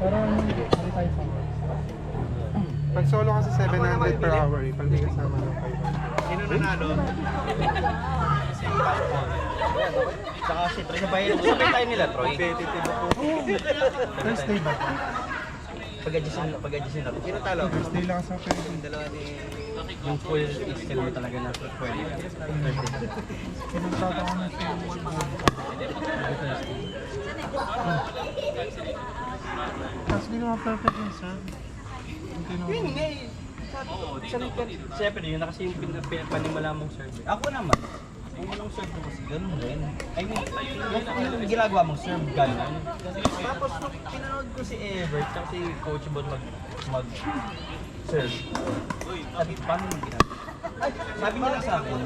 Pero hindi tayo sa pag solo kasi 700 per hour eh. Pag di kasama ng 500. Sino nanalo? Si Falcon. Tsaka si Troy. Sabay tayo nila, Troy. First day ba? Pag-adjustin na. Sino talo? First day lang sa pwede. Yung dalawa ni... Yung full skill mo talaga na pwede ka. Pinagtata ko na siya. Tapos di naman perfect yung serve. Yun nga eh. Siyempre yun na kasi yung panimala mong serve. Ako naman, yung unang serve ko kasi ganun rin. I mean, yung ginagawa mong serve, ganun. Tapos nung pinanood ko si Evert, tsaka si Coach Bon mag-serve. Sabi, paano yung ginagawa? Sabi nila sa akin,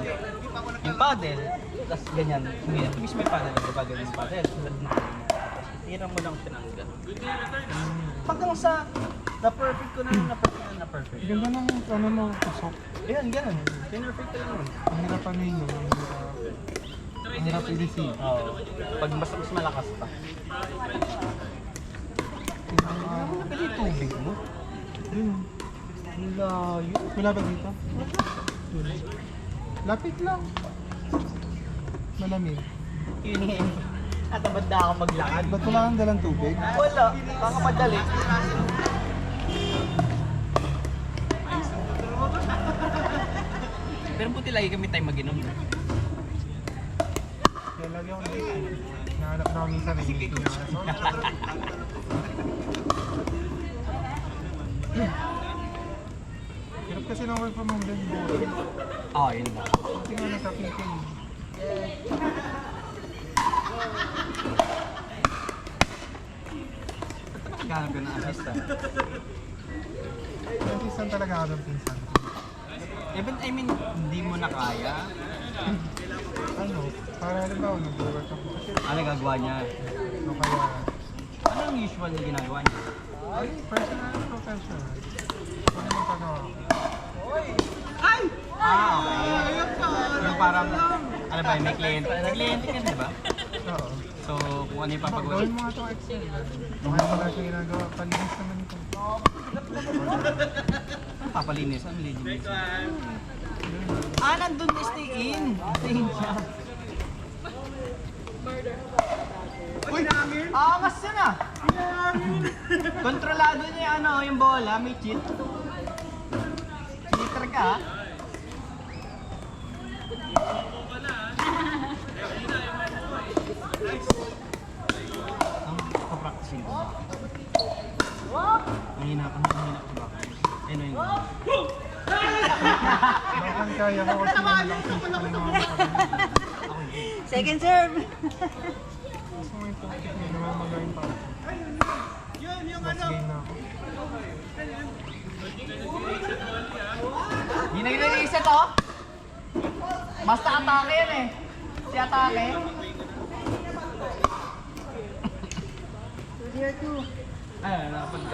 yung paddle, tapos ganyan, hindi na, may paddle, diba ganyan yung paddle, tulad na tira mo lang tinanggal. Hanggang sa na-perfect ko na perfect. Ganda ng ano mo, tusok. Ayan, ganun. Perfect lang yun. Ang hirap ano yun. Ang hirap i-receive. Oo. Pag mas malakas pa. Pwede yung tubig mo? Yun. Ang layo. Wala ba dito? Lapit lang. Malamig. Yun nga yun. At abad na ako maglakad. Ba't wala kang dalang tubig? Wala. Baka madali. Pero buti lagi kami tayo mag-inom. Kaya lagi ako dito. Nahanap na ako minsan eh. Hirap kasi ng work from home din. Oo, yun ba. Kasi nga nagka-PK. Naghanap ka ng assistant. Pinsan talaga ako ng pinsan. Even, I mean, hindi mo na kaya. Ano? Para halimbawa nag-work ako. Kasi Ano gagawa niya? ano kaya? Ano ang usual na ginagawa niya? Ay, personal and professional. Ano yung pagawa ko? Okay. Yung parang, ano ba, may kliyente. Nag-kliyente ka, di ba? Oo. So, kung ano yung papagawa. Gawin mo nga itong Excel. Kaya wala siya ginagawa. Palinis naman ito. Ano papalinis? Ano linis? Nandun na stay in. Stay in siya. Uy! Angas yun ah! Kontrolado niya yung ano, yung bola, may cheat. Cheater ka ah. Papracticing ko. Mahina ko ba? Ano yun? Bakit kaya ko kasi malakas yung mga Second serve. gusto mo yung pocket mo naman magaling pa. Mas game na ako. Hindi na ginag-iisa to? Basta atake yan eh. Si atake. Here too. Ay, nakapag